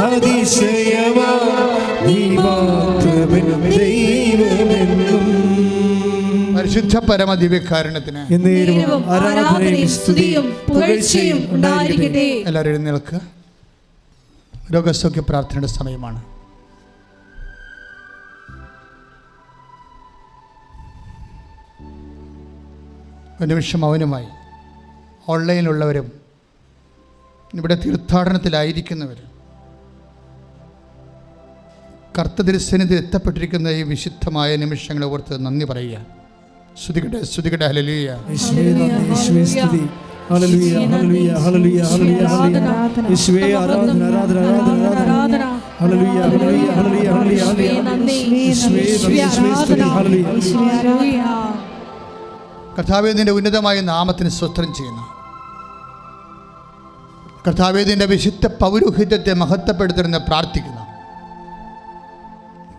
അതിശയമാ നീ മാത്രമേ ദൈവമെന്നും. പരിശുദ്ധ പരമ ദിവ്യകാരുണ്യത്തിന് ആരാധനയും സ്തുതിയും പുകഴ്ചയും ഉണ്ടായിരിക്കട്ടെ. എല്ലാവരും എഴുന്നേൽക്കുക. രോഗസൗഖ്യ പ്രാർത്ഥനയുടെ സമയമാണ്. ഒരു നിമിഷം മൗനമായി ഓൺലൈനിലുള്ളവരും ഇവിടെ തീർത്ഥാടനത്തിലായിരിക്കുന്നവരും കർത്തൃസന്നിധിയിൽ എത്തപ്പെട്ടിരിക്കുന്ന ഈ വിശുദ്ധമായ നിമിഷങ്ങളെ ഓർത്ത് നന്ദി പറയുക. സ്തുതിക്കട്ടെ, സ്തുതിക്കട്ടെ. ഹല്ലേലൂയ, ഹല്ലേലൂയ, ഹല്ലേലൂയ, ഹല്ലേലൂയ, ഹല്ലേലൂയ. യേശുവേ ആരാധന, ആരാധന, ആരാധന. ഹല്ലേലൂയ, ഹല്ലേലൂയ, ഹല്ലേലൂയ, ഹല്ലേലൂയ. യേശുവേ സ്തുതി, ഹല്ലേലൂയ. കർത്താവേ, നിന്റെ ഉന്നതമായ നാമത്തിന് സ്തോത്രം ചെയ്യുന്നു. കർത്താവേ, നിന്റെ വിശുദ്ധ പൗരോഹിത്യത്തെ മഹത്വപ്പെടുത്തണമെന്ന് പ്രാർത്ഥിക്കുന്നു.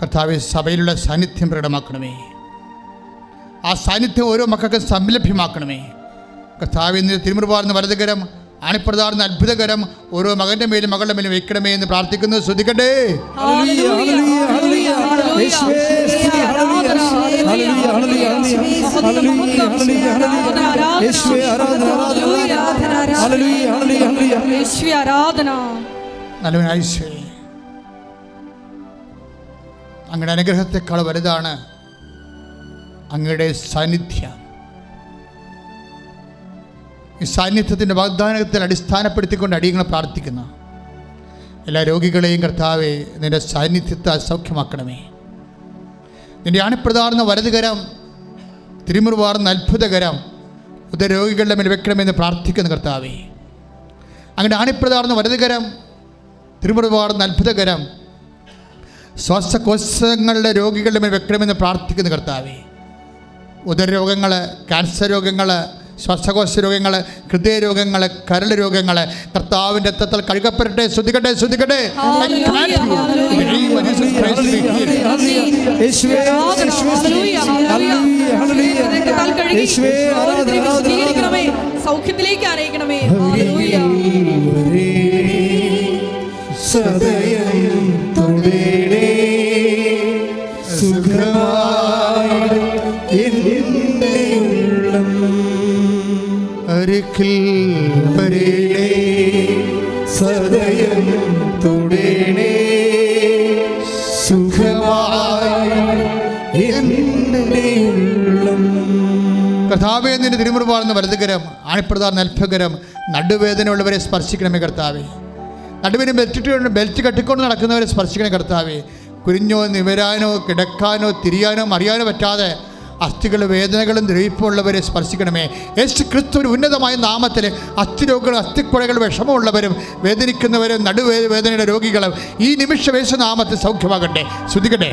കർത്താവേ, സഭയിലുള്ള സാന്നിധ്യം പ്രകടമാക്കണമേ. ആ സാന്നിധ്യം ഓരോ മക്കൾക്കും സംലഭ്യമാക്കണമേ. കർത്താവേ, നിന്റെ തിരുമുറുപാർന്ന വലതുകരം ആണിപ്രദാർന്ന അത്ഭുതകരം ഓരോ മകൻ്റെ മേലും മകളുടെ മേലും വെക്കണമേ എന്ന് പ്രാർത്ഥിക്കുന്നു. ശ്രദ്ധിക്കട്ടെ. അങ്ങയുടെ അനുഗ്രഹത്തെക്കാൾ വലുതാണ് അങ്ങയുടെ സാന്നിധ്യം. ഈ സാന്നിധ്യത്തിൻ്റെ വാഗ്ദാനത്തിൽ അടിസ്ഥാനപ്പെടുത്തിക്കൊണ്ട് അടിയങ്ങളെ പ്രാർത്ഥിക്കുന്നു. എല്ലാ രോഗികളെയും കർത്താവേ, നിന്റെ സാന്നിധ്യത്തെ സൗഖ്യമാക്കണമേ. നിന്റെ ആണിപ്രദാർന്ന വലതുകരം തിരുമുറുവാർന്ന അത്ഭുതകരം ഉദരരോഗികളുടെ മേൽ വെക്കണമെന്ന് പ്രാർത്ഥിക്കുന്നു. കർത്താവേ, അങ്ങയുടെ ആണിപ്രദാർന്ന വലതുകരം തിരുമുറുവാർന്ന അത്ഭുതകരം ശ്വാസകോശങ്ങളുടെ രോഗികളുടെ മേൽ വെക്കണമെന്ന് പ്രാർത്ഥിക്കുന്നു. കർത്താവേ, ഉദരരോഗങ്ങൾ, ക്യാൻസർ രോഗങ്ങൾ, ശ്വാസകോശ രോഗങ്ങൾ, ഹൃദയരോഗങ്ങൾ, കരൾ രോഗങ്ങൾ കർത്താവിൻ്റെ രക്തത്തിൽ കഴുകപ്പെടട്ടെ. ശ്രദ്ധിക്കട്ടെ, ശ്രദ്ധിക്കട്ടെ. സൗഖ്യത്തിലേക്ക് അറിയിക്കണമേ. സദയം തൊടേടേ സുഖമായി എന്നെ ഉള്ളം അരികിൽ വരേണേ. സദയം തൊടേടേ സുഖമായി എന്നെ ഉള്ളം. കർത്താവേ, നിന്റെ തിരുമുറുപാർന്ന വലതുകരം ആണിപ്രദാർന്ന അത്ഭുതകരം നടുവേദനയുള്ളവരെ സ്പർശിക്കണമേ. കർത്താവേ, നടുവിന് ബെൽറ്റ് കെട്ടിക്കൊണ്ട് നടക്കുന്നവരെ സ്പർശിക്കണേ. കർത്താവേ, കുരിഞ്ഞോ നിവരാനോ കിടക്കാനോ തിരിയാനോ അറിയാനോ പറ്റാതെ അസ്ഥികളും വേദനകളും ദ്രവിപ്പുള്ളവരെ സ്പർശിക്കണമേ. യേശു ക്രിസ്തുവിന് ഉന്നതമായ നാമത്തിൽ അസ്ഥിരോഗികളും അസ്ഥിക്കുഴകളും വിഷമമുള്ളവരും വേദനിക്കുന്നവരും നടുവേദനയുടെ രോഗികളും ഈ നിമിഷം യേശു നാമത്തിൽ സൗഖ്യമാകട്ടെ. ശ്രദ്ധിക്കട്ടെ.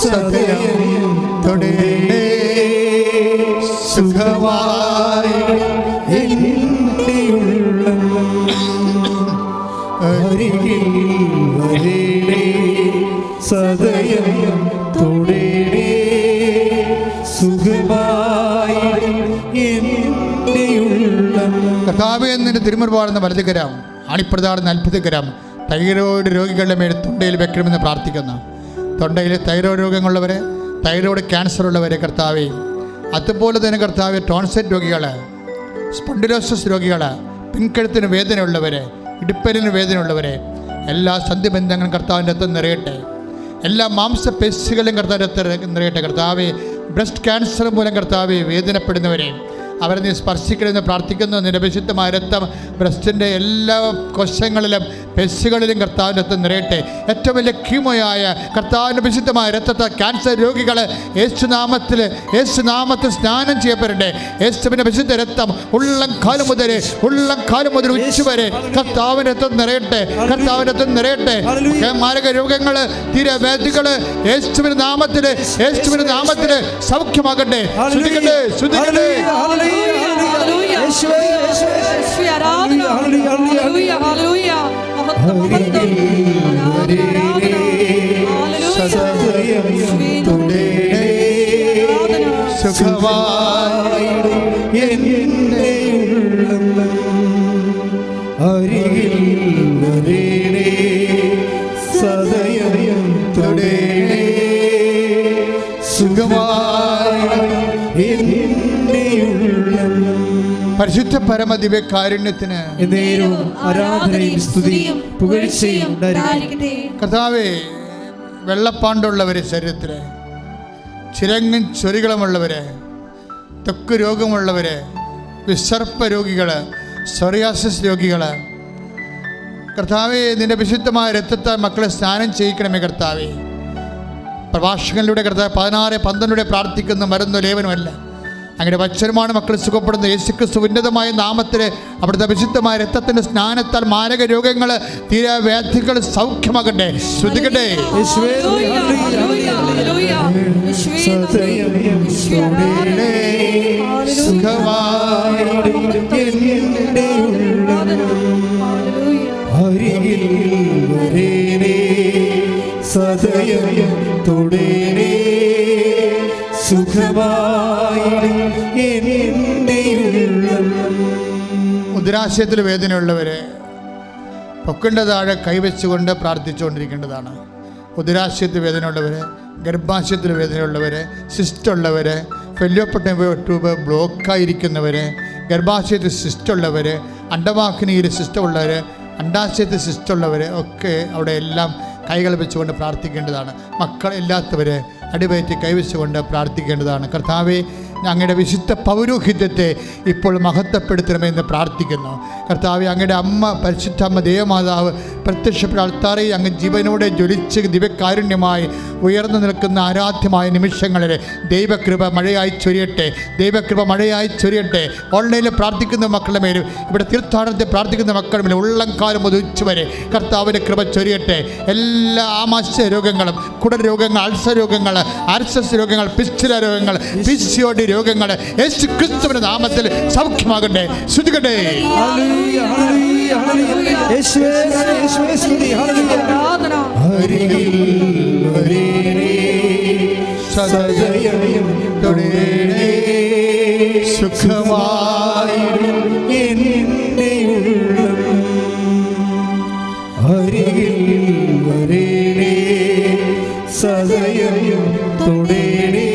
സദയം തൊടേടേ സുഖമായി എന്നെ ഉള്ളം അരികിൽ വരേടേ. സദയം തൊടേടേ സുഖമായി എന്നെ ഉള്ളം. കർത്താവേ, നിന്റെ തിരുമുറുപാർന്ന വലതുകരം ആണിപ്രദാർന്ന അത്ഭുതകരം തൈറോയ്ഡ് രോഗികളുടെ മേൽ തൊണ്ടയിൽ വെക്കണമെന്ന് പ്രാർത്ഥിക്കുന്നു. തൊണ്ടയിൽ തൈറോയ്ഡ് രോഗങ്ങളുള്ളവരെ, തൈറോയ്ഡ് ക്യാൻസർ ഉള്ളവരെ കർത്താവേ, അതുപോലെ തന്നെ കർത്താവേ, ടോൺസൈറ്റ് രോഗികൾ, സ്പോണ്ടിലോസിസ് രോഗികൾ, പിൻകഴുത്തിന് വേദനയുള്ളവരെ, ഇടുപ്പലിന് വേദനയുള്ളവരെ എല്ലാ സന്ധിബന്ധങ്ങളും കർത്താവിൻ്റെ രക്തം നിറയട്ടെ. എല്ലാ മാംസപേശികളും കർത്താവിൻ്റെ രക്തം നിറയട്ടെ. കർത്താവേ, ബ്രസ്റ്റ് ക്യാൻസർ മൂലം കർത്താവേ വേദനപ്പെടുന്നവരെ അവരെ നീ സ്പർശിക്കണമെന്ന് പ്രാർത്ഥിക്കുന്നു. നിന്റെ വിശുദ്ധമായ രക്തം ബ്രസ്റ്റിൻ്റെ എല്ലാ കോശങ്ങളിലും പെശുകളിലും കർത്താവിൻ്റെ രക്തം നിറയട്ടെ. ഏറ്റവും വലിയ കീമോയായ കർത്താവിൻ്റെ വിശുദ്ധമായ രക്തത്തെ ക്യാൻസർ രോഗികൾ യേശുനാമത്തിൽ സ്നാനം ചെയ്യപ്പെടട്ടെ. യേശുവിൻ്റെ വിശുദ്ധ രക്തം ഉള്ളം കാലം മുതൽ ഉച്ചവരെ കർത്താവിൻ്റെ രക്തം നിറയട്ടെ. കർത്താവിൻ്റെ രക്തം നിറയട്ടെ. മാരക രോഗങ്ങൾ, തീരവേദികൾ യേശുവിൻ്റെ നാമത്തിൽ സൗഖ്യമാകട്ടെ. ശ്രദ്ധിക്കട്ടെ, ശ്രദ്ധിക്കട്ടെ. സദയം തൊടേടേ സുഖമായിടും എൻ്റെ ഉള്ളം. അരികിൽ വരേണേ സദയം തൊടേണേ സുഖമായിടും എൻ്റെ ഉള്ളം. പരിശുദ്ധ പരമ ദിവ്യകാരുണ്യത്തിന് എന്നേരവും ആരാധനയും സ്തുതിയും പുകഴ്ചയും ഉണ്ടായിരിക്കട്ടെ. കർത്താവേ, വെള്ളപ്പാണ്ടുള്ളവരെ, ശരീരത്തിലെ ചിരങ്ങും ചൊരികളുമുള്ളവരെ, ത്വക്ക് രോഗമുള്ളവരെ, വിസർപ്പ രോഗികൾ, സോറിയാസിസ് രോഗികൾ, കർത്താവേ, നിന്റെ വിശുദ്ധമായ രക്തത്താൽ മക്കളെ സ്നാനം ചെയ്യിക്കണമേ. കർത്താവേ, പ്രഭാഷകനിലൂടെ കർത്താവ് 16:12 പ്രാർത്ഥിക്കുന്ന മരുന്ന് ലേവനുമല്ല, അങ്ങനെ വച്ചരമാണ് മക്കൾ സുഖപ്പെടുന്ന യേശുക്രിസ്തു ഉന്നതമായ നാമത്തിൽ അവിടുത്തെ വിശുദ്ധമായ രക്തത്തിന്റെ സ്നാനത്താൽ മാരക രോഗങ്ങൾ, തീരാവ്യാധികൾ സൗഖ്യമാകട്ടെ. ശ്രദ്ധിക്കട്ടെ. സദയം തൊടേണേ സുഖമായിടും എൻ്റെ ഉള്ളം. ഉദരാശയത്തിൽ വേദനയുള്ളവരെ പൊക്കിൻ്റെ താഴെ കൈവച്ചുകൊണ്ട് പ്രാർത്ഥിച്ചുകൊണ്ടിരിക്കേണ്ടതാണ്. ഉദരാശയത്തിൽ വേദനയുള്ളവരെ, ഗർഭാശയത്തിൽ വേദനയുള്ളവരെ, സിസ്റ്റുള്ളവരെ, ഫെല്ലോപ്പട്ട ട്യൂബ് ബ്ലോക്കായിരിക്കുന്നവരെ, ഗർഭാശയത്തിൽ സിസ്റ്റുള്ളവർ, അണ്ടവാഹിനിയിൽ സിസ്റ്റമുള്ളവർ, അണ്ടാശയത്തിൽ സിസ്റ്റുള്ളവർ ഒക്കെ അവിടെ എല്ലാം കൈകൾ വെച്ചുകൊണ്ട് പ്രാർത്ഥിക്കേണ്ടതാണ്. മക്കളില്ലാത്തവരെ അടിവയറ്റി കൈവച്ചുകൊണ്ട് പ്രാർത്ഥിക്കേണ്ടതാണ്. കർത്താവെ, അങ്ങയുടെ വിശുദ്ധ പൗരോഹിത്യത്തെ ഇപ്പോൾ മഹത്വപ്പെടുത്തണമെന്ന് പ്രാർത്ഥിക്കുന്നു. കർത്താവെ, അങ്ങയുടെ അമ്മ, പരിശുദ്ധ അമ്മ ദേവമാതാവ് പ്രത്യക്ഷപ്പെട്ട അൾത്താറിൽ അങ്ങ് ജീവനോടെ ജ്വലിച്ച് ദിവ്യകാരുണ്യമായി ഉയർന്നു നിൽക്കുന്ന ആരാധ്യമായ നിമിഷങ്ങളിൽ ദൈവകൃപ മഴയായി ചൊരിയട്ടെ. ദൈവകൃപ മഴയായി ചൊരിയട്ടെ. ഓൺലൈനിൽ പ്രാർത്ഥിക്കുന്ന മക്കളുടെ മേലും ഇവിടെ തീർത്ഥാടനത്തിൽ പ്രാർത്ഥിക്കുന്ന മക്കളുടെ മേലും ഉള്ളംകാലം മുതൽ ഉച്ചവരെ കർത്താവിൻ്റെ കൃപ ചൊരിയട്ടെ. എല്ലാ ആമാശയ രോഗങ്ങളും, കുടൽ രോഗങ്ങൾ, അൾസർ രോഗങ്ങൾ, ആർസസ് രോഗങ്ങൾ, പിസ്റ്റുല രോഗങ്ങൾ, PCOD രോഗങ്ങൾ യേശു ക്രിസ്തുവിന്റെ നാമത്തിൽ സൗഖ്യമാകട്ടെ. ശ്രുതികട്ടെ. സദയം തൊടേണേ സുഖമായിടും എൻ്റെ ഉള്ളം. അരികിൽ വരേണേ സദയം തൊടേണേ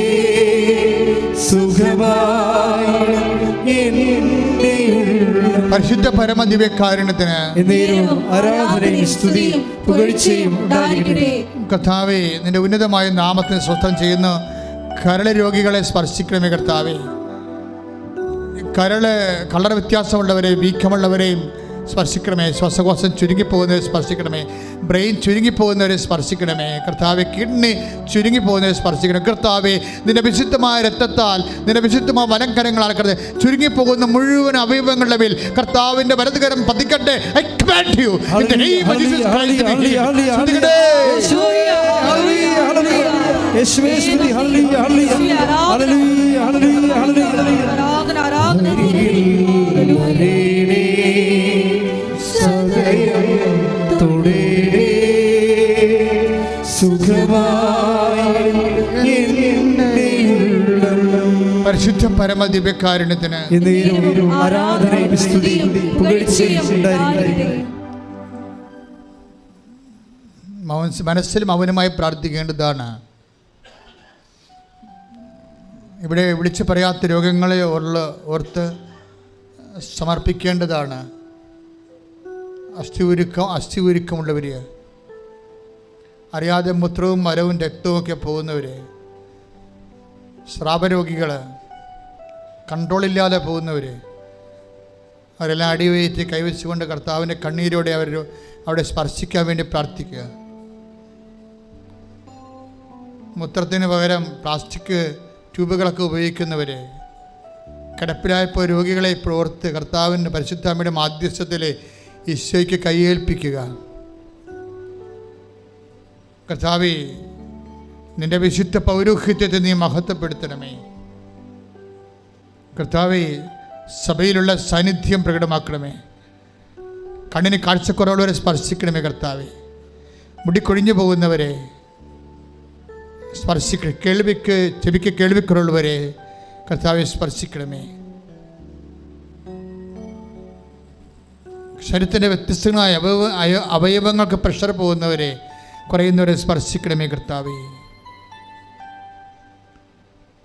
സുഖമായിടും എൻ്റെ ഉള്ളം. പരിശുദ്ധ പരമ ദിവ്യകാരുണ്യത്തിന് എന്നേരവും ആരാധനയും സ്തുതിയും പുകഴ്ചയും ഉണ്ടായിരിക്കട്ടെ. കർത്താവേ, നിന്റെ ഉന്നതമായ നാമത്തിന് സ്വസ്ഥം ചെയ്യുന്ന കരള് രോഗികളെ സ്പർശിക്കണമേ. കർത്താവേ, കളർ വ്യത്യാസമുള്ളവരെ, വീക്കമുള്ളവരെയും സ്പർശിക്കണമേ. ശ്വാസകോശം ചുരുങ്ങിപ്പോകുന്നവരെ സ്പർശിക്കണമേ. ബ്രെയിൻ ചുരുങ്ങിപ്പോകുന്നവരെ സ്പർശിക്കണമേ. കർത്താവെ, കിഡ്നി ചുരുങ്ങിപ്പോകുന്നവരെ സ്പർശിക്കണം. കർത്താവെ, നിന്റെ വിശുദ്ധമായ രക്തത്താൽ, നിന്റെ വിശുദ്ധമായ വലങ്കരങ്ങളാൽ ചുരുങ്ങിപ്പോകുന്ന മുഴുവൻ അവയവങ്ങളുടെ മേൽ കർത്താവിന്റെ വലതുകരം പതിക്കട്ടെ. പരിശുദ്ധ പരമ ദിവ്യകാരുണ്യത്തിന് ആരാധനയും സ്തുതിയും പുകഴ്ചയും ഉണ്ടായിരിക്കട്ടെ. മനസ്സിൽ മൗനമായി പ്രാർത്ഥിക്കേണ്ടതാണ്. ഇവിടെ വിളിച്ചു പറയാത്ത രോഗങ്ങളെ ഓർത്ത് സമർപ്പിക്കേണ്ടതാണ്. അസ്ഥി ഉരുക്കമുള്ളവർ, അറിയാതെ മൂത്രവും മലവും രക്തവും ഒക്കെ പോകുന്നവർ, സ്രാവരോഗികൾ, കൺട്രോളില്ലാതെ പോകുന്നവർ, അവരെല്ലാം അടിവയറ്റി കൈവച്ചുകൊണ്ട് കർത്താവിൻ്റെ കണ്ണീരോടെ അവിടെ സ്പർശിക്കാൻ വേണ്ടി പ്രാർത്ഥിക്കുക. മൂത്രത്തിന് പകരം പ്ലാസ്റ്റിക് ട്യൂബുകളൊക്കെ ഉപയോഗിക്കുന്നവർ, കിടപ്പിലായപ്പോൾ രോഗികളെ ഇപ്പോൾ ഓർത്ത് കർത്താവിൻ്റെ പരിശുദ്ധാമ്മയുടെ മാധ്യസ്ഥത്തിൽ ഈശോയ്ക്ക് കൈയേൽപ്പിക്കുക. കർത്താവേ, നിന്റെ വിശുദ്ധ പൗരോഹിത്യത്തെ നീ മഹത്വപ്പെടുത്തണമേ. കർത്താവേ, സഭയിലുള്ള സാന്നിധ്യം പ്രകടമാക്കണമേ. കണ്ണിന് കാഴ്ചക്കുറവുള്ളവരെ സ്പർശിക്കണമേ. കർത്താവേ, മുടിക്കൊഴിഞ്ഞു പോകുന്നവരെ സ്പർശിക്കണം. ചെവിക്ക് കേൾവിക്കുറവുള്ളവരെ, കർത്താവെ സ്പർശിക്കണമേ. ശരീരത്തിൻ്റെ വ്യത്യസ്തങ്ങളായ അവയവങ്ങൾക്ക് പ്രഷർ പോകുന്നവരെ, കുറയുന്നവരെ സ്പർശിക്കണമേ കർത്താവെ.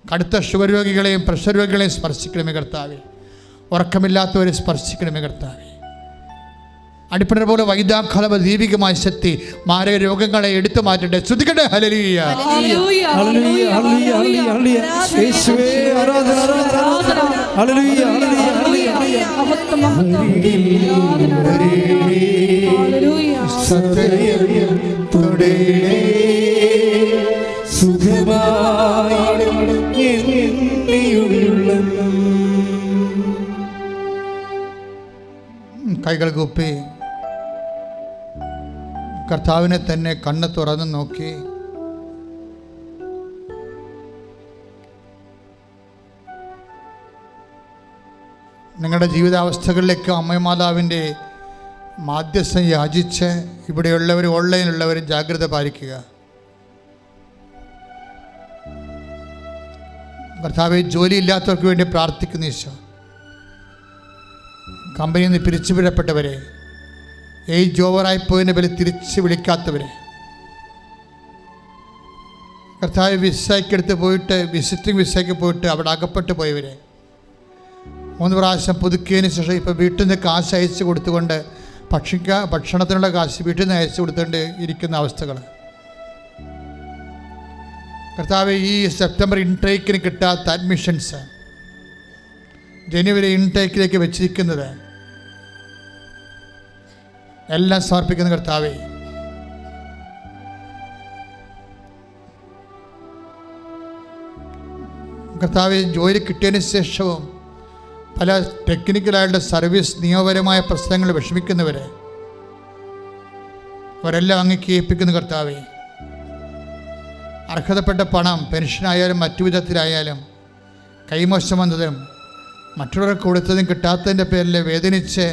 കടുത്ത ഷുഗർ രോഗികളെയും പ്രഷർ രോഗികളെയും സ്പർശിക്കണമേ കർത്താവെ. ഉറക്കമില്ലാത്തവരെ സ്പർശിക്കണമേ കർത്താവെ. അടിപ്പണ പോലെ വൈദ്യാഘാത ദീപികമായ ശക്തി മാരക രോഗങ്ങളെ എടുത്തു മാറ്റട്ടെ. ശ്രുതിക്കട്ടെ. ഹല്ലേലൂയ. ഹല്ലേലൂയ, ഹല്ലേലൂയ, ഹല്ലേലൂയ, ഹല്ലേലൂയ. യേശുവേ ആരാധന, ആരാധന. ഹല്ലേലൂയ, ഹല്ലേലൂയ, ഹല്ലേലൂയ. സത്യത്തോടെ സുഖമായി എന്നിയുള്ളം. കൈകൾ കൂപ്പി കർത്താവിനെ തന്നെ കണ്ണ് തുറന്ന് നോക്കി നിങ്ങളുടെ ജീവിതാവസ്ഥകളിലേക്ക് അമ്മമാതാവിൻ്റെ മാധ്യസ്ഥം യാചിച്ച് ഇവിടെയുള്ളവരും ഓൺലൈനിലുള്ളവരും ജാഗ്രത പാലിക്കുക. കർത്താവെ, ജോലിയില്ലാത്തവർക്ക് വേണ്ടി പ്രാർത്ഥിക്കുന്ന ഈശോ, കമ്പനിയിൽ നിന്ന് പിരിച്ചുവിടപ്പെട്ടവരെ, ഏജ് ഓവറായിപ്പോയതിൻ്റെ പേരിൽ തിരിച്ച് വിളിക്കാത്തവരെ, കർത്താവ് വിസയ്ക്കെടുത്ത് പോയിട്ട് വിസിറ്റിംഗ് വിസയ്ക്ക് പോയിട്ട് അവിടെ അകപ്പെട്ട് പോയവരെ, 3 പ്രാവശ്യം പുതുക്കിയതിന് ശേഷം ഇപ്പോൾ വീട്ടിൽ നിന്ന് കാശ് അയച്ചു കൊടുത്തുകൊണ്ട് ഭക്ഷണത്തിനുള്ള കാശ് വീട്ടിൽ നിന്ന് അയച്ചു കൊടുത്തുകൊണ്ട് ഇരിക്കുന്ന അവസ്ഥകൾ, കർത്താവ് ഈ സെപ്റ്റംബർ ഇൻടേക്കിന് കിട്ടാത്ത അഡ്മിഷൻസ് ജനുവരി ഇൻടേക്കിലേക്ക് വെച്ചിരിക്കുന്നത് എല്ലാം സമർപ്പിക്കുന്ന കർത്താവേ, കർത്താവെ, ജോലി കിട്ടിയതിന് ശേഷവും പല ടെക്നിക്കലായിട്ടുള്ള സർവീസ് നിയമപരമായ പ്രശ്നങ്ങൾ വിഷമിക്കുന്നവരെ അവരെല്ലാം അങ്ങേക്ക് ഏൽപ്പിക്കുന്ന കർത്താവേ, അർഹതപ്പെട്ട പണം പെൻഷനായാലും മറ്റു വിധത്തിലായാലും കൈമോശം വന്നതും മറ്റുള്ളവർക്ക് കൊടുത്തതും കിട്ടാത്തതിൻ്റെ പേരിൽ വേദനിച്ച്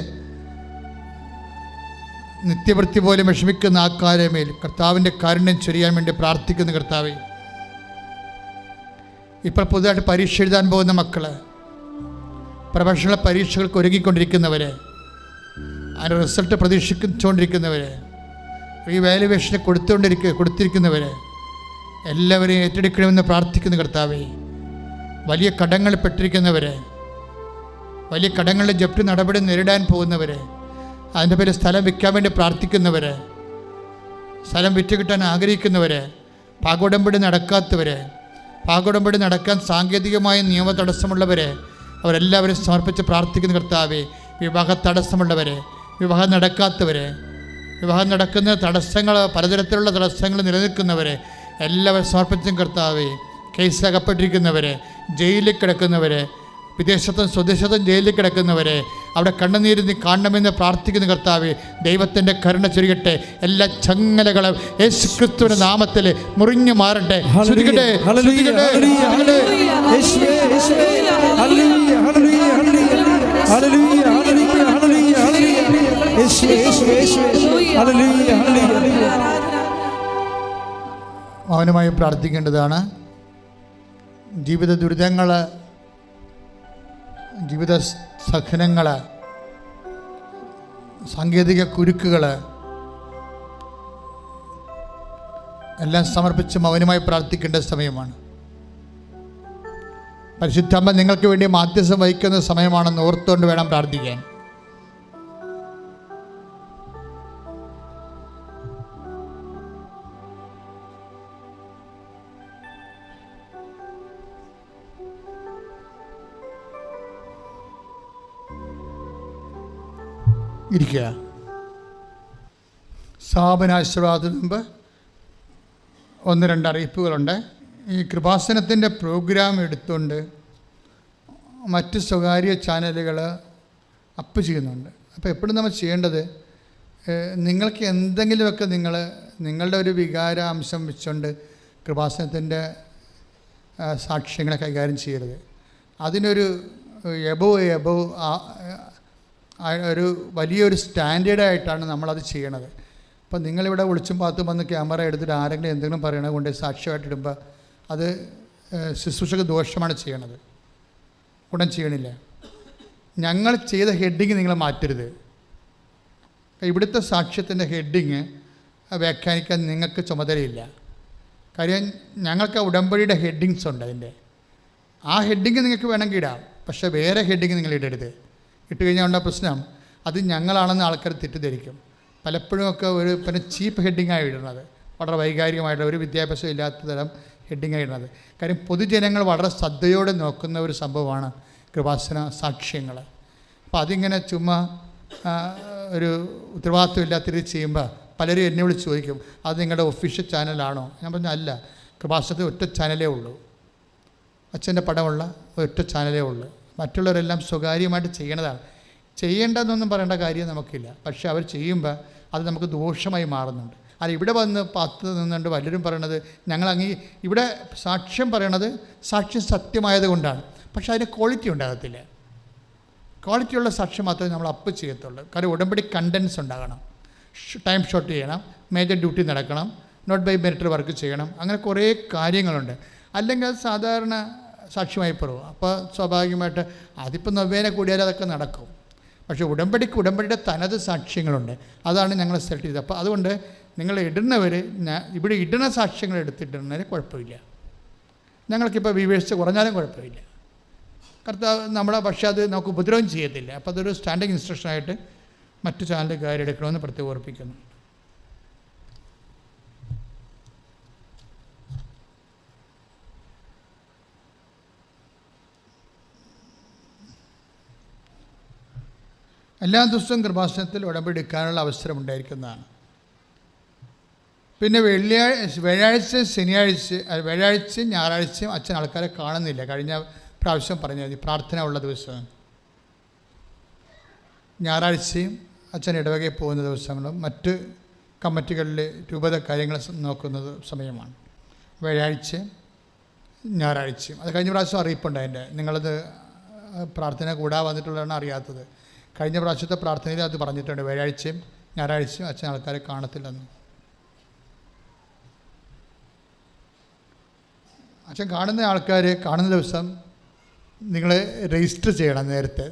നിത്യവൃത്തി പോലും വിഷമിക്കുന്ന ആൾക്കാരെ മേൽ കർത്താവിൻ്റെ കാരുണ്യം ചൊരിയാൻ വേണ്ടി പ്രാർത്ഥിക്കുന്ന കർത്താവേ, ഇപ്പോൾ പുതുതായിട്ട് പരീക്ഷ എഴുതാൻ പോകുന്ന മക്കൾ, പ്രൊഫഷണൽ പരീക്ഷകൾക്ക് ഒരുങ്ങിക്കൊണ്ടിരിക്കുന്നവർ, അതിൻ്റെ റിസൾട്ട് പ്രതീക്ഷിച്ചുകൊണ്ടിരിക്കുന്നവർ, റീവാലുവേഷന് കൊടുത്തിരിക്കുന്നവർ എല്ലാവരെയും ഏറ്റെടുക്കണമെന്ന് പ്രാർത്ഥിക്കുന്ന കർത്താവേ, വലിയ കടങ്ങൾ പെട്ടിരിക്കുന്നവർ, വലിയ കടങ്ങളുടെ ജപ്തി നടപടി നേരിടാൻ പോകുന്നവർ, അതിൻ്റെ പേര് സ്ഥലം വിൽക്കാൻ വേണ്ടി പ്രാർത്ഥിക്കുന്നവർ, സ്ഥലം വിറ്റ് കിട്ടാൻ ആഗ്രഹിക്കുന്നവർ, പാകോടമ്പടി നടക്കാത്തവർ, പാകോടമ്പടി നടക്കാൻ സാങ്കേതികമായ നിയമ തടസ്സമുള്ളവർ, അവരെല്ലാവരും സമർപ്പിച്ച് പ്രാർത്ഥിക്കുന്ന കർത്താവേ, വിവാഹ തടസ്സമുള്ളവർ, വിവാഹം നടക്കാത്തവർ, വിവാഹം നടക്കുന്ന തടസ്സങ്ങൾ, പലതരത്തിലുള്ള തടസ്സങ്ങൾ നിലനിൽക്കുന്നവർ എല്ലാവരും സമർപ്പിച്ചും കർത്താവേ, കേസ് അകപ്പെട്ടിരിക്കുന്നവർ, ജയിലിൽ കിടക്കുന്നവർ, വിദേശത്തും സ്വദേശത്തും ജയിലിൽ കിടക്കുന്നവരെ അവിടെ കണ്ണുനീര് നീ കാണണമെന്ന് പ്രാർത്ഥിക്കുന്ന കർത്താവേ, ദൈവത്തിൻ്റെ കരുണ ചൊരിയട്ടെ. എല്ലാ ചങ്ങലകളും യേശു ക്രിസ്തുവിന്റെ നാമത്തിൽ മുറിഞ്ഞു മാറട്ടെ. മൗനമായി പ്രാർത്ഥിക്കേണ്ടതാണ്. ജീവിത ദുരിതങ്ങൾ, ജീവിത സഹനങ്ങൾ, സാങ്കേതിക കുരുക്കുകൾ എല്ലാം സമർപ്പിച്ച് മൗനമായി പ്രാർത്ഥിക്കേണ്ട സമയമാണ്. പരിശുദ്ധാമ്മ നിങ്ങൾക്ക് വേണ്ടി മാധ്യസ്ഥം വഹിക്കുന്ന സമയമാണെന്ന് ഓർത്തുകൊണ്ട് വേണം പ്രാർത്ഥിക്കാൻ. ഇരിക്കുക. സ്ഥാപനാശീർവാദത്തിന് മുമ്പ് 1-2 അറിയിപ്പുകളുണ്ട്. ഈ കൃപാസനത്തിൻ്റെ പ്രോഗ്രാം എടുത്തുകൊണ്ട് മറ്റ് സ്വകാര്യ ചാനലുകൾ അപ്പ് ചെയ്യുന്നുണ്ട്. അപ്പോൾ എപ്പോഴും നമ്മൾ ചെയ്യേണ്ടത്, നിങ്ങൾക്ക് എന്തെങ്കിലുമൊക്കെ നിങ്ങളുടെ ഒരു വികാരാംശം വെച്ചുകൊണ്ട് കൃപാസനത്തിൻ്റെ സാക്ഷ്യങ്ങളെ കൈകാര്യം ചെയ്യരുത്. അതിനൊരു എബവ് ഒരു വലിയൊരു സ്റ്റാൻഡേർഡായിട്ടാണ് നമ്മളത് ചെയ്യണത്. അപ്പോൾ നിങ്ങളിവിടെ ഒളിച്ചും പാത്തും വന്ന് ക്യാമറ എടുത്തിട്ട് ആരെങ്കിലും എന്തെങ്കിലും പറയണത് കൊണ്ട് സാക്ഷ്യമായിട്ടിടുമ്പോൾ അത് ശുശ്രൂഷക ദോഷമാണ് ചെയ്യണത്. ഗുണം ചെയ്യണില്ല. ഞങ്ങൾ ചെയ്ത ഹെഡിങ് നിങ്ങൾ മാറ്റരുത്. ഇവിടുത്തെ സാക്ഷ്യത്തിൻ്റെ ഹെഡിങ് വ്യാഖ്യാനിക്കാൻ നിങ്ങൾക്ക് ചുമതലയില്ല. കാര്യം ഞങ്ങൾക്ക് ആ ഉടമ്പടിയുടെ ഹെഡിങ്സ് ഉണ്ട്. അതിൻ്റെ ആ ഹെഡിങ് നിങ്ങൾക്ക് വേണമെങ്കിൽ ഇടാം, പക്ഷേ വേറെ ഹെഡിങ് നിങ്ങൾ ഇടരുത്. ഇട്ട് കഴിഞ്ഞാൽ ഉള്ള പ്രശ്നം അത് ഞങ്ങളാണെന്ന് ആൾക്കാർ തെറ്റിദ്ധരിക്കും. പലപ്പോഴും ഒക്കെ ഒരു പിന്നെ ചീപ്പ് ഹെഡിങ്ങായി ഇടുന്നത്, വളരെ വൈകാരികമായിട്ട് ഒരു വിദ്യാഭ്യാസം ഇല്ലാത്ത തരം ഹെഡിങ്ങായി ഇടുന്നത്. കാര്യം പൊതുജനങ്ങൾ വളരെ ശ്രദ്ധയോടെ നോക്കുന്ന ഒരു സംഭവമാണ് കൃപാസന സാക്ഷ്യങ്ങൾ. അപ്പോൾ അതിങ്ങനെ ചുമ്മാ ഒരു ഉത്തരവാദിത്വം ഇല്ലാത്ത രീതി ചെയ്യുമ്പോൾ പലരും എന്നെ വിളിച്ച് ചോദിക്കും, അത് നിങ്ങളുടെ ഒഫീഷ്യൽ ചാനലാണോ? ഞാൻ പറഞ്ഞു അല്ല, കൃപാസനത്തിൽ ഒറ്റ ചാനലേ ഉള്ളൂ, അച്ഛൻ്റെ പടമുള്ള ഒറ്റ ചാനലേ ഉള്ളൂ. മറ്റുള്ളവരെല്ലാം സ്വകാര്യമായിട്ട് ചെയ്യണതാണ്. ചെയ്യേണ്ടതെന്നൊന്നും പറയേണ്ട കാര്യം നമുക്കില്ല. പക്ഷേ അവർ ചെയ്യുമ്പോൾ അത് നമുക്ക് ദോഷമായി മാറുന്നുണ്ട്. അത് ഇവിടെ വന്ന് പത്ത് നിന്നുകൊണ്ട് പലരും പറയണത് ഞങ്ങളങ്ങ് ഇവിടെ സാക്ഷ്യം പറയണത് സാക്ഷ്യം സത്യമായത് കൊണ്ടാണ്. പക്ഷേ അതിന് ക്വാളിറ്റി ഉണ്ടാകത്തില്ല. ക്വാളിറ്റിയുള്ള സാക്ഷ്യം മാത്രമേ നമ്മൾ അപ്പ് ചെയ്യത്തുള്ളൂ. കാര്യം ഉടമ്പടി കണ്ടൻസ് ഉണ്ടാകണം, ടൈം ഷോട്ട് ചെയ്യണം, മേജർ ഡ്യൂട്ടി നടക്കണം, നോട്ട് ബൈ മെറിറ്റ് വർക്ക് ചെയ്യണം, അങ്ങനെ കുറേ കാര്യങ്ങളുണ്ട്. അല്ലെങ്കിൽ അത് സാധാരണ സാക്ഷ്യമായി പോകും. അപ്പോൾ സ്വാഭാവികമായിട്ട് അതിപ്പോൾ നൊവേന കൂടിയാൽ അതൊക്കെ നടക്കും. പക്ഷേ ഉടമ്പടിയുടെ തനത് സാക്ഷ്യങ്ങളുണ്ട്. അതാണ് ഞങ്ങൾ സെലക്ട് ചെയ്തത്. അപ്പോൾ അതുകൊണ്ട് നിങ്ങൾ ഇടുന്നവർ ഇവിടെ ഇടുന്ന സാക്ഷ്യങ്ങൾ എടുത്തിടുന്നതിന് കുഴപ്പമില്ല. ഞങ്ങൾക്കിപ്പോൾ വ്യൂവേഴ്സ് കുറഞ്ഞാലും കുഴപ്പമില്ല. കർത്താവ് നമ്മളെ പക്ഷേ അത് നമുക്ക് ഉപദ്രവം ചെയ്യത്തില്ല. അപ്പോൾ അതൊരു സ്റ്റാൻഡിങ് ഇൻസ്ട്രക്ഷനായിട്ട് മറ്റു ചാനലുകാർ എടുക്കണമെന്ന് പ്രത്യേകം ഓർപ്പിക്കുന്നു. എല്ലാ ദിവസവും കൃപാസനത്തിൽ ഉടമ്പടി എടുക്കാനുള്ള അവസരം ഉണ്ടായിരിക്കുന്നതാണ്. പിന്നെ വ്യാഴാഴ്ച വ്യാഴാഴ്ചയും ഞായറാഴ്ചയും അച്ഛൻ ആൾക്കാരെ കാണുന്നില്ല. കഴിഞ്ഞ പ്രാവശ്യം പറഞ്ഞാൽ പ്രാർത്ഥന ഉള്ള ദിവസം ഞായറാഴ്ചയും അച്ഛൻ ഇടവകയിൽ പോകുന്ന ദിവസങ്ങളും മറ്റ് കമ്മിറ്റികളിൽ രൂപത കാര്യങ്ങൾ നോക്കുന്നത് സമയമാണ്. വ്യാഴാഴ്ചയും ഞായറാഴ്ചയും. അത് കഴിഞ്ഞ പ്രാവശ്യം അറിയിപ്പുണ്ടായിൻ്റെ, നിങ്ങളത് പ്രാർത്ഥന കൂടാതെ വന്നിട്ടുള്ളതാണ് അറിയാത്തത്. കഴിഞ്ഞ പ്രാവശ്യത്തെ പ്രാർത്ഥനയിൽ അത് പറഞ്ഞിട്ടുണ്ട്, വ്യാഴാഴ്ചയും ഞായറാഴ്ചയും അച്ഛൻ ആൾക്കാരെ കാണത്തില്ലെന്ന്. അച്ഛൻ കാണുന്ന ആൾക്കാർ കാണുന്ന ദിവസം നിങ്ങൾ രജിസ്റ്റർ ചെയ്യണം നേരത്തെ.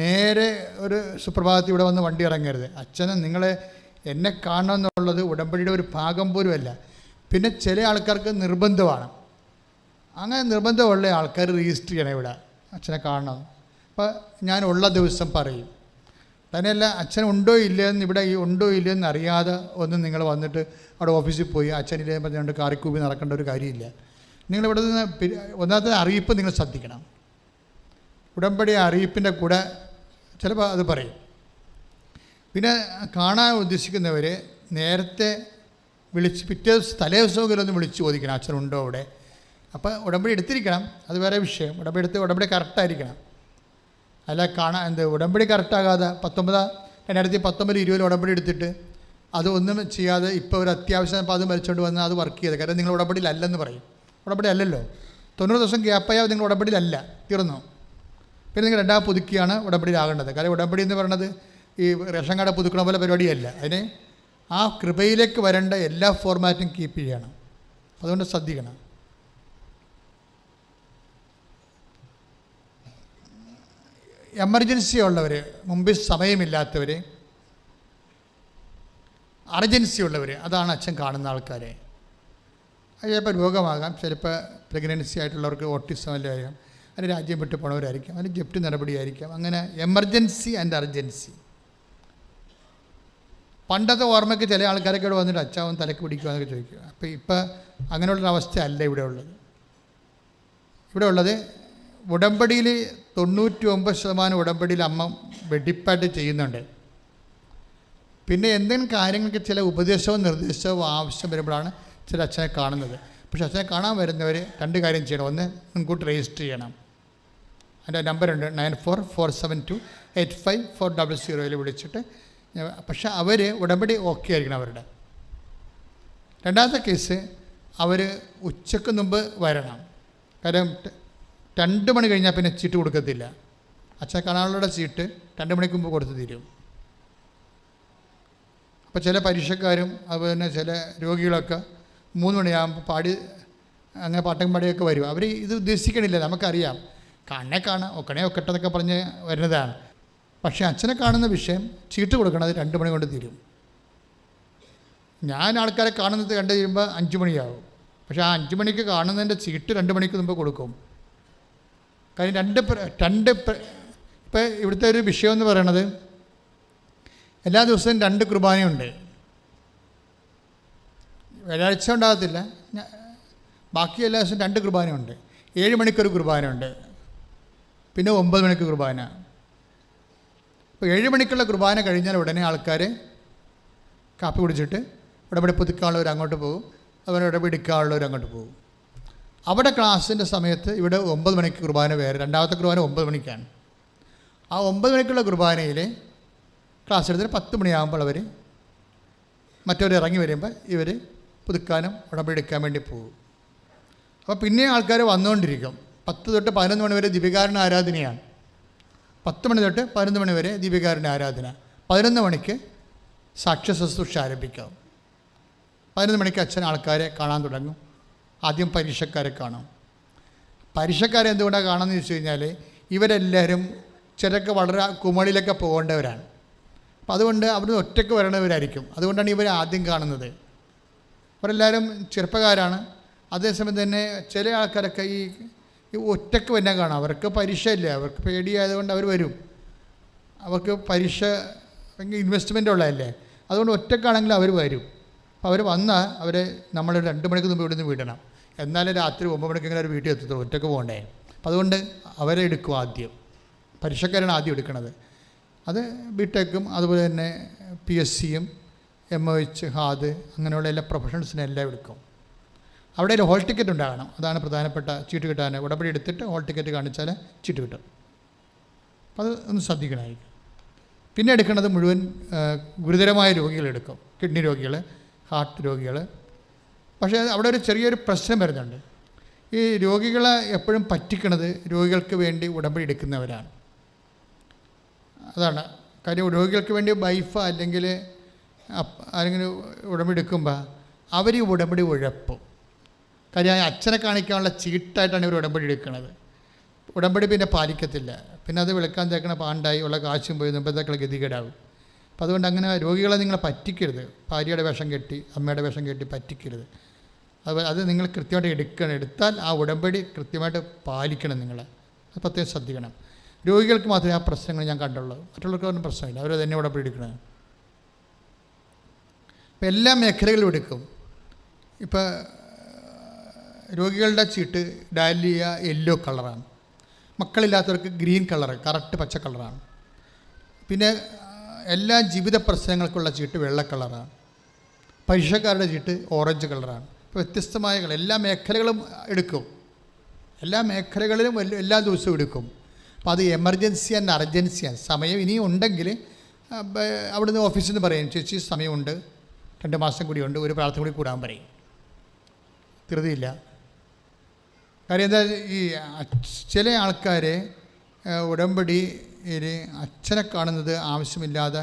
നേരെ ഒരു സുപ്രഭാതത്തിൽ ഇവിടെ വന്ന് വണ്ടി ഇറങ്ങരുത്. അച്ഛന് നിങ്ങളെ എന്നെ കാണണമെന്നുള്ളത് ഉടമ്പടിയുടെ ഒരു ഭാഗം പോലും അല്ല. പിന്നെ ചില ആൾക്കാർക്ക് നിർബന്ധമാണ്. അങ്ങനെ നിർബന്ധമുള്ള ആൾക്കാർ രജിസ്റ്റർ ചെയ്യണം ഇവിടെ അച്ഛനെ കാണണം. അപ്പോൾ ഞാൻ ഉള്ള ദിവസം പറയും. തന്നെയല്ല അച്ഛൻ ഉണ്ടോ ഇല്ലയെന്ന് ഇവിടെ ഉണ്ടോ ഇല്ലയെന്ന് അറിയാതെ ഒന്നും നിങ്ങൾ വന്നിട്ട് അവിടെ ഓഫീസിൽ പോയി അച്ഛനില്ലേ പറഞ്ഞുകൊണ്ട് കാറിക്കൂപ്പി നടക്കേണ്ട ഒരു കാര്യമില്ല. നിങ്ങളിവിടെ നിന്ന് ഒന്നാമത്തെ അറിയിപ്പ് നിങ്ങൾ ശ്രദ്ധിക്കണം. ഉടമ്പടി അറിയിപ്പിൻ്റെ കൂടെ ചിലപ്പോൾ അത് പറയും. പിന്നെ കാണാൻ ഉദ്ദേശിക്കുന്നവർ നേരത്തെ വിളിച്ച് പിറ്റേ തലേ ദിവസമെങ്കിലും ഒന്ന് വിളിച്ച് ചോദിക്കണം അച്ഛനുണ്ടോ അവിടെ. അപ്പോൾ ഉടമ്പടി എടുത്തിരിക്കണം, അത് വേറെ വിഷയം. ഉടമ്പടി കറക്റ്റായിരിക്കണം. അല്ല ഉടമ്പടി കറക്റ്റാകാതെ 2019-20 ഉടമ്പടി എടുത്തിട്ട് അത് ഒന്നും ചെയ്യാതെ ഇപ്പോൾ ഒരു അത്യാവശ്യം അപ്പോൾ അത് മരിച്ചുകൊണ്ട് വന്നാൽ അത് വർക്ക് ചെയ്ത്. കാരണം നിങ്ങൾ ഉടമ്പടിയിലല്ലെന്ന് പറയും. ഉടമ്പടി അല്ലല്ലോ. 90 ദിവസം ഗ്യാപ്പായാൽ നിങ്ങൾ ഉടമ്പടിയിലല്ല, തീർന്നു. പിന്നെ നിങ്ങൾ രണ്ടാമത് പുതുക്കിയാണ് ഉടമ്പടിയിലാകേണ്ടത്. കാരണം ഉടമ്പടി എന്ന് പറയുന്നത് ഈ റേഷൻ കാർഡ് പുതുക്കണ പോലെ പരിപാടിയല്ല. അതിന് ആ കൃപയിലേക്ക് വരേണ്ട എല്ലാ ഫോർമാറ്റും കീപ്പ് ചെയ്യണം. അതുകൊണ്ട് ശ്രദ്ധിക്കണം. എമർജൻസി ഉള്ളവർ, മുമ്പിൽ സമയമില്ലാത്തവർ, അർജൻസി ഉള്ളവർ, അതാണ് അച്ഛൻ കാണുന്ന ആൾക്കാരെ. അത് ചിലപ്പോൾ രോഗമാകാം, ചിലപ്പോൾ പ്രഗ്നൻസി ആയിട്ടുള്ളവർക്ക് ഓട്ടിസം എല്ലാം ആയിരിക്കാം, അതിന് രാജ്യം വിട്ട് പോണവരായിരിക്കാം, അതിന് ജപ്തി നടപടിയായിരിക്കാം. അങ്ങനെ എമർജൻസി ആൻഡ് അർജൻസി. പണ്ടത്തെ ഓർമ്മയ്ക്ക് ചില ആൾക്കാരൊക്കെ ഇവിടെ വന്നിട്ട് അച്ഛാവൻ തലക്ക് പിടിക്കുമെന്നൊക്കെ ചോദിക്കുക. അപ്പോൾ ഇപ്പം അങ്ങനെയുള്ളൊരവസ്ഥ അല്ല ഇവിടെ ഉള്ളത്. ഉടമ്പടിയിൽ 99% ഉടമ്പടിയിൽ അമ്മ വെടിപ്പായിട്ട് ചെയ്യുന്നുണ്ട്. പിന്നെ എന്തെങ്കിലും കാര്യങ്ങൾക്ക് ചില ഉപദേശവും നിർദ്ദേശവും ആവശ്യം വരുമ്പോഴാണ് ചില അച്ഛനെ കാണുന്നത്. പക്ഷേ അച്ഛനെ കാണാൻ വരുന്നവർ 2 കാര്യം ചെയ്യണം. ഒന്ന്, മുൻകൂട്ടി രജിസ്റ്റർ ചെയ്യണം. അതിൻ്റെ നമ്പറുണ്ട് 9447285400 വിളിച്ചിട്ട്. പക്ഷെ അവർ ഉടമ്പടി ഓക്കെ ആയിരിക്കണം അവരുടെ. രണ്ടാമത്തെ കേസ്, അവർ ഉച്ചയ്ക്ക് മുമ്പ് വരണം. കാര്യം 2 മണി കഴിഞ്ഞാൽ പിന്നെ ചീട്ട് കൊടുക്കത്തില്ല. അച്ഛനെ കാണാനുള്ള ചീട്ട് 2 മണിക്ക് മുമ്പ് കൊടുത്ത് തീരും. അപ്പോൾ ചില പരീക്ഷക്കാരും അതുപോലെ തന്നെ ചില രോഗികളൊക്കെ 3 മണിയാകുമ്പോൾ അങ്ങനെ പാട്ടും പാടിയൊക്കെ വരും. അവർ ഇത് ഉദ്ദേശിക്കണില്ല, നമുക്കറിയാം. കണ്ണെ കാണാം, ഒക്കണേ ഒക്കട്ടെന്നൊക്കെ പറഞ്ഞ് വരുന്നതാണ്. പക്ഷേ അച്ഛനെ കാണുന്ന വിഷയം ചീട്ട് കൊടുക്കണത് 2 മണി കൊണ്ട് തീരും. ഞാൻ ആൾക്കാരെ കാണുന്നത് കണ്ടു കഴിയുമ്പോൾ 5 മണിയാവും. പക്ഷേ ആ 5 മണിക്ക് കാണുന്നതിൻ്റെ ചീട്ട് 2 മണിക്ക് മുമ്പ് കൊടുക്കും. കാര്യം ഇപ്പോൾ ഇവിടുത്തെ ഒരു വിഷയം എന്ന് പറയണത് എല്ലാ ദിവസവും 2 കുർബാനയുണ്ട്. വ്യാഴാഴ്ച ഉണ്ടാകത്തില്ല, ബാക്കി എല്ലാ ദിവസവും 2 കുർബാനയുണ്ട്. 7 മണിക്കൊരു കുർബാനയുണ്ട്, പിന്നെ 9 മണിക്ക് കുർബാന. ഇപ്പോൾ 7 മണിക്കുള്ള കുർബാന കഴിഞ്ഞാൽ ഉടനെ ആൾക്കാർ കാപ്പി കുടിച്ചിട്ട് ഇവിടെ പുതുക്കാനുള്ളവർ അങ്ങോട്ട് പോകും, അതുപോലെ ഇവിടെ എടുക്കാനുള്ളവർ അങ്ങോട്ട് പോകും. അവിടെ ക്ലാസ്സിൻ്റെ സമയത്ത് ഇവിടെ 9 മണിക്ക് കുർബാന വേറെ, രണ്ടാമത്തെ കുർബാന 9 മണിക്കാണ്. ആ 9 മണിക്കുള്ള കുർബാനയിൽ ക്ലാസ് എടുത്തിട്ട് 10 മണിയാകുമ്പോൾ അവർ മറ്റവർ ഇറങ്ങി വരുമ്പോൾ ഇവർ പുതുക്കാനും ഉടമ്പടി എടുക്കാൻ വേണ്ടി പോകും. അപ്പോൾ പിന്നെ ആൾക്കാർ വന്നുകൊണ്ടിരിക്കും. 10 തൊട്ട് 11 മണി വരെ ദിവ്യകാരുണ്യ ആരാധനയാണ്. 10 മണി തൊട്ട് 11 മണി വരെ ദിവ്യകാരുണ്യ ആരാധന. 11 മണിക്ക് സാക്ഷ്യ ശുശ്രൂഷ ആരംഭിക്കാം. 11 മണിക്ക് അച്ഛൻ ആൾക്കാരെ കാണാൻ തുടങ്ങും. ആദ്യം പരീക്ഷക്കാരെ കാണും. പരീക്ഷക്കാരെ എന്തുകൊണ്ടാണ് കാണുന്നത് ചോദിച്ചു കഴിഞ്ഞാൽ ഇവരെല്ലാവരും ചിലർക്ക് വളരെ കുമളിയിലൊക്കെ പോകേണ്ടവരാണ്. അപ്പോൾ അതുകൊണ്ട് അവർ ഒറ്റയ്ക്ക് വരണവരായിരിക്കും. അതുകൊണ്ടാണ് ഇവർ ആദ്യം കാണുന്നത്. അവരെല്ലാവരും ചെറുപ്പക്കാരാണ്. അതേസമയം തന്നെ ചില ആൾക്കാരൊക്കെ ഈ ഒറ്റയ്ക്ക് തന്നെ കാണാം. അവർക്ക് പരീക്ഷയില്ല, അവർക്ക് പേടിയായതുകൊണ്ട് അവർ വരും. അവർക്ക് പരീക്ഷ ഇൻവെസ്റ്റ്മെൻ്റ് ഉള്ളതല്ലേ, അതുകൊണ്ട് ഒറ്റയ്ക്കാണെങ്കിൽ അവർ വരും. അപ്പോൾ അവർ വന്നാൽ അവരെ നമ്മൾ 2 മണിക്ക് മുമ്പ് ഇവിടെ നിന്ന് വിടണം. എന്നാലും രാത്രി 9 മണിക്കെങ്കിലും അവർ വീട്ടിൽ എത്തുള്ളൂ, ഒറ്റയ്ക്ക് പോകണ്ടേ. അപ്പം അതുകൊണ്ട് അവരെ എടുക്കും ആദ്യം. പരീക്ഷക്കാരാണ് ആദ്യം എടുക്കുന്നത്. അത് ബിടെക്കും അതുപോലെ തന്നെ PSCയും MOH ഹാദ് അങ്ങനെയുള്ള എല്ലാ പ്രൊഫഷണൽസിനെ എല്ലാം എടുക്കും. അവിടെ ഒരു ഹോൾ ടിക്കറ്റ് ഉണ്ടാകണം. അതാണ് പ്രധാനപ്പെട്ട ചീട്ട് കിട്ടാൻ. ഉടമ്പടി എടുത്തിട്ട് ഹോൾ ടിക്കറ്റ് കാണിച്ചാൽ ചീട്ട് കിട്ടും. അപ്പോൾ അത് ഒന്ന് ശ്രദ്ധിക്കണമായിരിക്കും. പിന്നെ എടുക്കുന്നത് മുഴുവൻ ഗുരുതരമായ രോഗികളെടുക്കും. കിഡ്നി രോഗികൾ, ഹാർട്ട് രോഗികൾ. പക്ഷേ അവിടെ ഒരു ചെറിയൊരു പ്രശ്നം വരുന്നുണ്ട്. ഈ രോഗികളെ എപ്പോഴും പറ്റിക്കണത് രോഗികൾക്ക് വേണ്ടി ഉടമ്പടി എടുക്കുന്നവരാണ്. അതാണ് കാര്യം. രോഗികൾക്ക് വേണ്ടി വൈഫ് അല്ലെങ്കിൽ ആരെങ്കിലും ഉടമ്പടി എടുക്കുമ്പോൾ അവർ ഈ ഉടമ്പടി ഉഴപ്പും. കാര്യം അച്ഛനെ കാണിക്കാനുള്ള ചീട്ടായിട്ടാണ് ഇവർ ഉടമ്പടി എടുക്കുന്നത്. ഉടമ്പടി പിന്നെ പാലിക്കത്തില്ല. പിന്നെ അത് വെളുക്കാൻ തേക്കണ പാണ്ടായി ഉള്ള കാശും പോയി മുമ്പത്തേക്കുള്ള ഗതികേടാവും. അപ്പോൾ അതുകൊണ്ട് അങ്ങനെ രോഗികളെ നിങ്ങൾ പറ്റിക്കരുത്. ഭാര്യയുടെ വേഷം കെട്ടി, അമ്മയുടെ വേഷം കെട്ടി പറ്റിക്കരുത്. അത് നിങ്ങൾ കൃത്യമായിട്ട് എടുക്കണം. എടുത്താൽ ആ ഉടമ്പടി കൃത്യമായിട്ട് പാലിക്കണം. നിങ്ങൾ അത് പ്രത്യേകം ശ്രദ്ധിക്കണം. രോഗികൾക്ക് മാത്രമേ ആ പ്രശ്നങ്ങൾ ഞാൻ കണ്ടുള്ളൂ. മറ്റുള്ളവർക്കൊന്നും പ്രശ്നമില്ല. അവർ തന്നെ ഉടമ്പടി എടുക്കണം. ഇപ്പം എല്ലാ മേഖലകളും എടുക്കും. ഇപ്പോൾ രോഗികളുടെ ചീട്ട് ഡാലിയ യെല്ലോ കളറാണ്. മക്കളില്ലാത്തവർക്ക് ഗ്രീൻ കളറ്, കറക്റ്റ് പച്ച കളറാണ്. പിന്നെ എല്ലാ ജീവിത പ്രശ്നങ്ങൾക്കുള്ള ചീട്ട് വെള്ള കളറാണ്. പരീക്ഷക്കാരുടെ ചീട്ട് ഓറഞ്ച് കളറാണ്. ഇപ്പോൾ വ്യത്യസ്തമായ എല്ലാ മേഖലകളും എടുക്കും. എല്ലാ മേഖലകളിലും എല്ലാ ദിവസവും എടുക്കും. അപ്പോൾ അത് എമർജൻസി ആൻഡ് അർജൻസിയാണ്. സമയം ഇനിയും ഉണ്ടെങ്കിൽ അവിടുന്ന് ഓഫീസിൽ നിന്ന് പറയും, ചേച്ചി സമയമുണ്ട്, 2 മാസം കൂടിയുണ്ട്, ഒരു പ്രാർത്ഥന കൂടി കൂടാൻ പറയും. ധൃതിയില്ല. കാര്യം എന്താ, ഈ ചില ആൾക്കാരെ ഉടമ്പടിയിൽ അച്ഛനെ കാണുന്നത് ആവശ്യമില്ലാതെ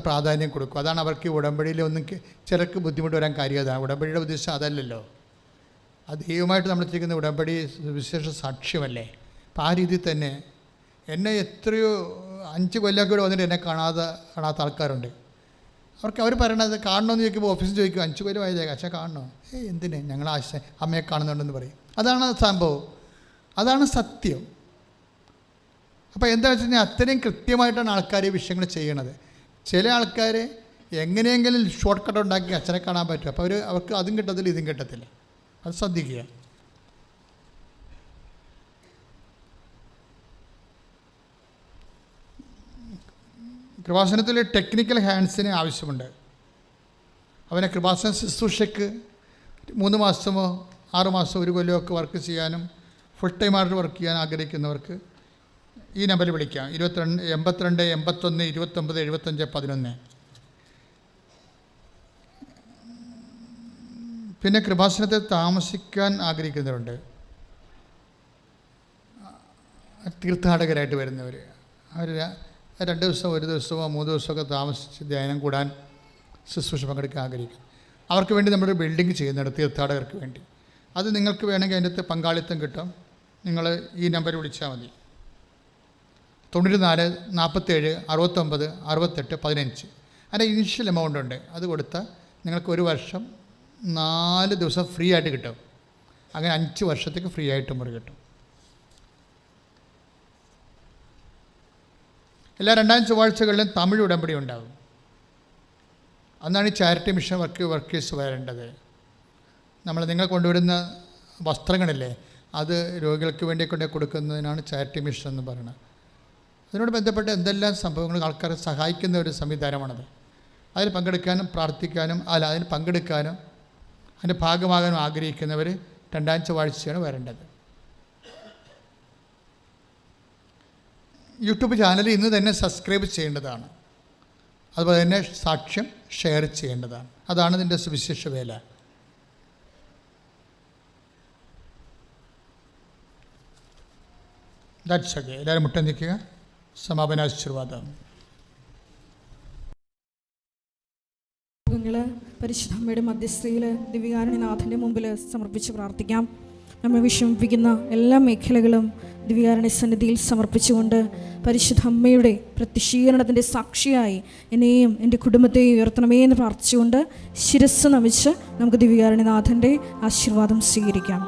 പ്രാധാന്യം കൊടുക്കും. അതാണ് അവർക്ക് ഉടമ്പടിയിൽ ഒന്നും ചിലർക്ക് ബുദ്ധിമുട്ട് വരാൻ കാര്യം. അതാണ് ഉടമ്പടിയുടെ ഉദ്ദേശം. അതല്ലല്ലോ. അത് ദൈവമായിട്ട് നമ്മൾ ചെയ്യുന്ന ഉടമ്പടി വിശേഷ സാക്ഷ്യമല്ലേ. അപ്പം ആ രീതിയിൽ തന്നെ എന്നെ എത്രയോ 5 കൊല്ലമൊക്കെ ഇവിടെ വന്നിട്ട് എന്നെ കാണാത്ത ആൾക്കാരുണ്ട്. അവർ പറയണത് കാണണമെന്ന് ചോദിക്കുമ്പോൾ ഓഫീസിൽ ചോദിക്കും, 5 കൊല്ലം ആയതേ അച്ഛൻ കാണണോ? എന്തിന്, ഞങ്ങൾ അമ്മയെ കാണുന്നുണ്ടെന്ന് പറയും. അതാണ് സംഭവം, അതാണ് സത്യം. അപ്പോൾ എന്താ വെച്ച് കഴിഞ്ഞാൽ അത്രയും കൃത്യമായിട്ടാണ് ആൾക്കാർ ഈ വിഷയങ്ങൾ ചെയ്യണത്. ചില ആൾക്കാർ എങ്ങനെയെങ്കിലും ഷോർട്ട് കട്ട് ഉണ്ടാക്കി അച്ഛനെ കാണാൻ പറ്റും. അപ്പോൾ അവർക്ക് അതും കിട്ടത്തില്ല ഇതും കിട്ടത്തില്ല. അത് ശ്രദ്ധിക്കുക. കൃപാസനത്തിൽ ടെക്നിക്കൽ ഹാൻഡ്സിന് ആവശ്യമുണ്ട്. അവനെ കൃപാസന ശുശ്രൂഷയ്ക്ക് 3 മാസമോ 6 മാസമോ 1 കൊല്ലമോ ഒക്കെ വർക്ക് ചെയ്യാനും ഫുൾ ടൈമായിട്ട് വർക്ക് ചെയ്യാൻ ആഗ്രഹിക്കുന്നവർക്ക് ഈ നമ്പറിൽ വിളിക്കാം. 22 82 81 29 75 11. പിന്നെ കൃപാസനത്തിൽ താമസിക്കാൻ ആഗ്രഹിക്കുന്നവരുണ്ട്. തീർത്ഥാടകരായിട്ട് വരുന്നവർ, അവർ 2 ദിവസം 1 ദിവസമോ 3 ദിവസമൊക്കെ താമസിച്ച് ധ്യാനം കൂടാൻ ശുശ്രൂഷ പങ്കെടുക്കാൻ ആഗ്രഹിക്കും. അവർക്ക് വേണ്ടി നമ്മളൊരു ബിൽഡിംഗ് ചെയ്യുന്നുണ്ട് തീർത്ഥാടകർക്ക് വേണ്ടി. അത് നിങ്ങൾക്ക് വേണമെങ്കിൽ അതിൻ്റെ അകത്ത് പങ്കാളിത്തം കിട്ടും. നിങ്ങൾ ഈ നമ്പർ വിളിച്ചാൽ മതി. 94 47 69 68 15. അതിൻ്റെ ഇനിഷ്യൽ എമൗണ്ട് ഉണ്ട്. അത് കൊടുത്താൽ നിങ്ങൾക്ക് 1 വർഷം 4 ദിവസം ഫ്രീ ആയിട്ട് കിട്ടും. അങ്ങനെ 5 വർഷത്തേക്ക് ഫ്രീ ആയിട്ട് മുറി കിട്ടും. എല്ലാ 2-ാം ചൊവ്വാഴ്ചകളിലും തമിഴ് ഉടമ്പടി ഉണ്ടാകും. അന്നാണ് ഈ ചാരിറ്റി മിഷൻ വർക്കേഴ്സ് വരേണ്ടത്. നിങ്ങൾ കൊണ്ടുവരുന്ന വസ്ത്രങ്ങളില്ലേ, അത് രോഗികൾക്ക് വേണ്ടി കൊടുക്കുന്നതിനാണ് ചാരിറ്റി മിഷൻ എന്ന് പറയുന്നത്. അതിനോട് ബന്ധപ്പെട്ട് എന്തെല്ലാം സംഭവങ്ങൾ ആൾക്കാരെ സഹായിക്കുന്ന ഒരു സംവിധാനമാണത്. അതിൽ പങ്കെടുക്കാനും പ്രാർത്ഥിക്കാനും അതിൽ പങ്കെടുക്കാനും അതിൻ്റെ ഭാഗമാകാനും ആഗ്രഹിക്കുന്നവർ 2-ാം ചൊവ്വാഴ്ചയാണ് വരേണ്ടത്. യൂട്യൂബ് ചാനൽ ഇന്ന് തന്നെ സബ്സ്ക്രൈബ് ചെയ്യേണ്ടതാണ്. അതുപോലെ തന്നെ സാക്ഷ്യം ഷെയർ ചെയ്യേണ്ടതാണ്. അതാണ് ഇതിൻ്റെ സുവിശേഷ വേല. That's okay. എല്ലാവരും മുട്ട നിൽക്കുക. സമാപനാശീർവാദം. പരിശുദ്ധ അമ്മയുടെ മധ്യസ്ഥയിൽ ദിവ്യകാരുണ്യനാഥൻ്റെ മുമ്പിൽ സമർപ്പിച്ച് പ്രാർത്ഥിക്കാം. നമ്മെ വിഷമിപ്പിക്കുന്ന എല്ലാ മേഖലകളും ദിവ്യകാരുണ്യ സന്നിധിയിൽ സമർപ്പിച്ചുകൊണ്ട് പരിശുദ്ധ അമ്മയുടെ പ്രത്യക്ഷീകരണത്തിൻ്റെ സാക്ഷിയായി എന്നെയും എൻ്റെ കുടുംബത്തെയും ഉയർത്തണമേ എന്ന് പ്രാർത്ഥിച്ചുകൊണ്ട് ശിരസ്സ് നമിച്ച് നമുക്ക് ദിവ്യകാരുണ്യനാഥൻ്റെ ആശീർവാദം സ്വീകരിക്കാം.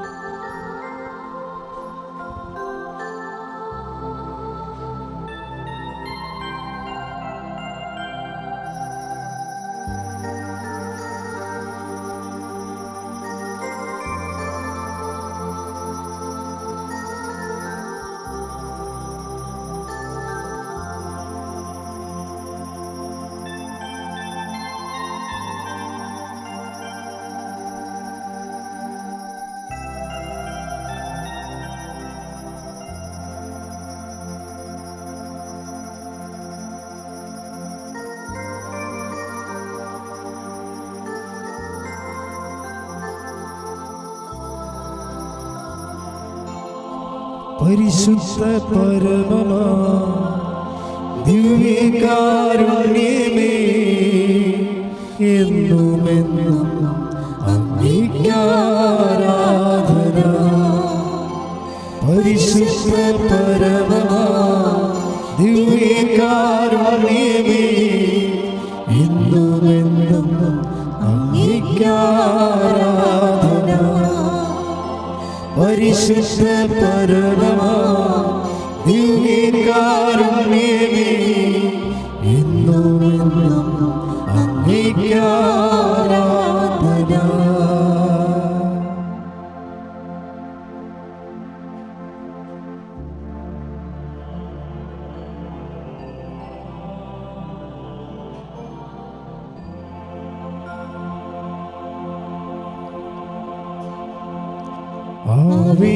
പരിശുദ്ധ പരമമാ ദിവ്യകാരുണ്യമേ, എന്നുമെന്നും അങ്ങേക്ക് ആരാധന. പരിശുദ്ധ പരമമാ ദിവ്യകാരുണ്യമേ, എന്നുമെന്നും അങ്ങേക്ക് ആരാധന. പരിശുദ്ധ പരമമാ ദിവ്യകാരുണ്യമേ, എന്നുമെന്നും അങ്ങേക്ക് ആരാധന. ആവേ